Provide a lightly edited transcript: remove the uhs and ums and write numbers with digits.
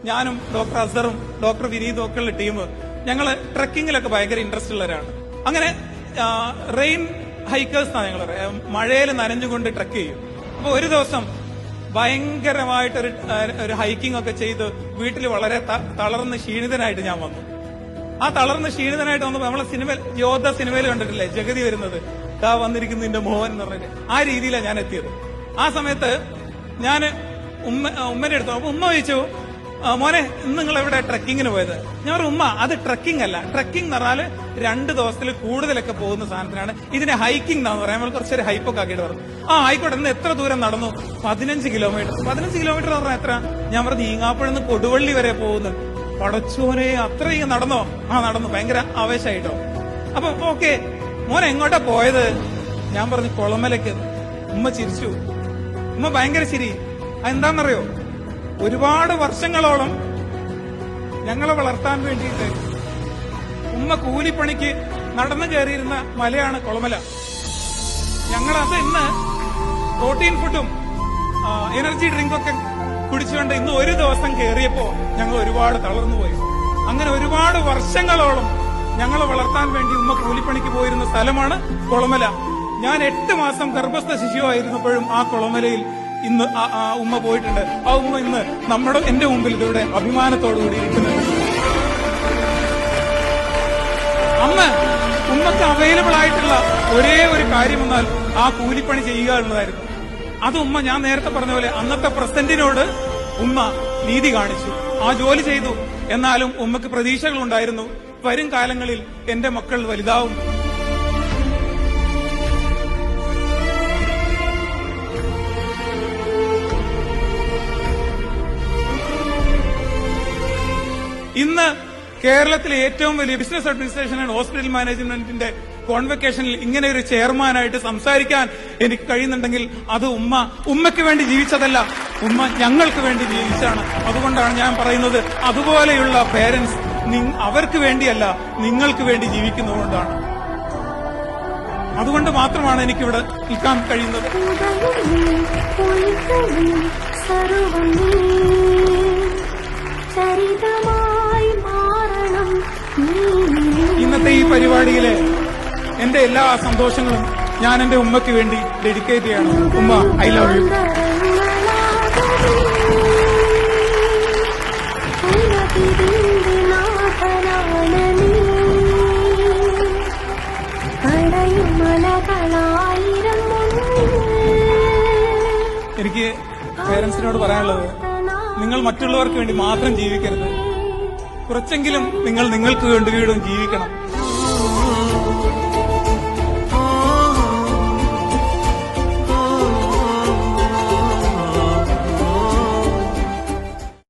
ഞാനും doctor അസറും doctor വിനീതും ഒക്കെയുള്ള team ഞങ്ങള് ട്രക്കിങ്ങിലൊക്കെ ഭയങ്കര ഇൻട്രസ്റ്റ് ഉള്ളവരാണ്. അങ്ങനെ റെയിൻ ഹൈക്കേഴ്സ് എന്നാണ് ഞങ്ങൾ പറയാം. മഴയിൽ നനഞ്ഞുകൊണ്ട് ട്രക്ക് ചെയ്യും. അപ്പൊ ഒരു ദിവസം ഭയങ്കരമായിട്ടൊരു ഹൈക്കിംഗ് ഒക്കെ ചെയ്ത് വീട്ടിൽ വളരെ തളർന്ന് ക്ഷീണിതനായിട്ട് ഞാൻ വന്നു. ആ തളർന്ന് ക്ഷീണിതനായിട്ട് വന്നപ്പോ നമ്മളെ യോദ്ധ സിനിമയിൽ കണ്ടിട്ടില്ലേ ജഗതി വരുന്നത്, ദാ വന്നിരിക്കുന്നു നിന്റെ മോഹൻ എന്ന് പറഞ്ഞിട്ട്, ആ രീതിയിലാണ് ഞാൻ എത്തിയത്. ആ സമയത്ത് ഞാൻ ഉമ്മന്റെ അടുത്തു. അപ്പൊ ഉമ്മ ചോദിച്ചു, മോനെ ഇന്ന് നിങ്ങൾ എവിടെ ട്രക്കിങ്ങിന് പോയത്? ഞാൻ പറഞ്ഞു, ഉമ്മ അത് ട്രക്കിംഗ് അല്ല, ട്രക്കിംഗ് എന്ന് പറഞ്ഞാല് 2 ദിവസത്തിൽ കൂടുതലൊക്കെ പോകുന്ന സാധനത്തിനാണ്, ഇതിനെ ഹൈക്കിംഗ് എന്നാന്ന് പറയാം. നമ്മൾ കുറച്ചൊരു ഹൈപ്പൊക്കെ ആക്കിയിട്ട് പറഞ്ഞു. ആയിക്കോട്ടെ, ഇന്ന് എത്ര ദൂരം നടന്നു? 15 കിലോമീറ്റർ. 15 കിലോമീറ്റർ എന്ന് പറഞ്ഞാൽ എത്ര? ഞാൻ പറഞ്ഞു, ഈങ്ങാപ്പുഴന്ന് കൊടുവള്ളി വരെ പോകുന്നു. പടച്ചോനെ, അത്രയും നടന്നോ? നടന്നു. ഭയങ്കര ആവേശമായിട്ടോ. അപ്പൊ ഓക്കെ, മോനെ എങ്ങോട്ടാ പോയത്? ഞാൻ പറഞ്ഞു, കുളമലയ്ക്ക്. ഉമ്മ ചിരിച്ചു. ഉമ്മ ഭയങ്കര ചിരി. അതെന്താണെന്നറിയോ? ഒരുപാട് വർഷങ്ങളോളം ഞങ്ങളെ വളർത്താൻ വേണ്ടിയിട്ട് ഉമ്മ കൂലിപ്പണിക്ക് നടന്നു കയറിയിരുന്ന മലയാണ് കുളമല. ഞങ്ങളത് ഇന്ന് പ്രോട്ടീൻ ഫുഡും എനർജി ഡ്രിങ്കൊക്കെ കുടിച്ചുകൊണ്ട് ഇന്ന് ഒരു ദിവസം കയറിയപ്പോ ഞങ്ങൾ ഒരുപാട് തളർന്നുപോയി. അങ്ങനെ ഒരുപാട് വർഷങ്ങളോളം ഞങ്ങളെ വളർത്താൻ വേണ്ടി ഉമ്മ കൂലിപ്പണിക്ക് പോയിരുന്ന സ്ഥലമാണ് കുളമല. ഞാൻ 8 മാസം ഗർഭസ്ഥ ശിശുവായിരുന്നപ്പോഴും ആ കുളമലയിൽ ഇന്ന് ഉമ്മ പോയിട്ടുണ്ട്. ആ ഉമ്മ ഇന്ന് എന്റെ മുമ്പിൽ ഇതിവിടെ അഭിമാനത്തോടുകൂടി ഇരിക്കുന്നുണ്ട്. ഉമ്മക്ക് അവൈലബിൾ ആയിട്ടുള്ള ഒരേ ഒരു കാര്യം എന്നാൽ ആ കൂലിപ്പണി ചെയ്യുക എന്നതായിരുന്നു. അത് ഉമ്മ, ഞാൻ നേരത്തെ പറഞ്ഞ പോലെ, അന്നത്തെ പ്രസിഡന്റിനോട് ഉമ്മ നീതി കാണിച്ചു, ആ ജോലി ചെയ്തു. എന്നാലും ഉമ്മക്ക് പ്രതീക്ഷകളുണ്ടായിരുന്നു, വരും കാലങ്ങളിൽ എന്റെ മക്കൾ വലുതാവും. ഇന്ന് കേരളത്തിലെ ഏറ്റവും വലിയ ബിസിനസ് അഡ്മിനിസ്ട്രേഷൻ ആൻഡ് ഹോസ്പിറ്റൽ മാനേജ്മെന്റിന്റെ കോൺവെക്കേഷനിൽ ഇങ്ങനെ ഒരു ചെയർമാനായിട്ട് സംസാരിക്കാൻ എനിക്ക് കഴിയുന്നുണ്ടെങ്കിൽ അത് ഉമ്മയ്ക്ക് വേണ്ടി ജീവിച്ചതല്ല, ഉമ്മ ഞങ്ങൾക്ക് വേണ്ടി ജീവിച്ചാണ്. അതുകൊണ്ടാണ് ഞാൻ പറയുന്നത്, അതുപോലെയുള്ള പേരൻസ് അവർക്ക് വേണ്ടിയല്ല, നിങ്ങൾക്ക് വേണ്ടി ജീവിക്കുന്നതുകൊണ്ടാണ്. അതുകൊണ്ട് മാത്രമാണ് എനിക്കിവിടെ നിൽക്കാൻ കഴിയുന്നത്. ഇന്നത്തെ ഈ പരിപാടിയിലെ എന്റെ എല്ലാ സന്തോഷങ്ങളും ഞാൻ എന്റെ ഉമ്മയ്ക്ക് വേണ്ടി ഡെഡിക്കേറ്റ് ചെയ്യണം. ഉമ്മ, ഐ ലവ് യു. എനിക്ക് പേരൻസിനോട് പറയാനുള്ളത്, നിങ്ങൾ മറ്റുള്ളവർക്ക് വേണ്ടി മാത്രം ജീവിക്കരുത്. കുറച്ചെങ്കിലും നിങ്ങൾക്ക് വേണ്ടിയും ജീവിക്കണം.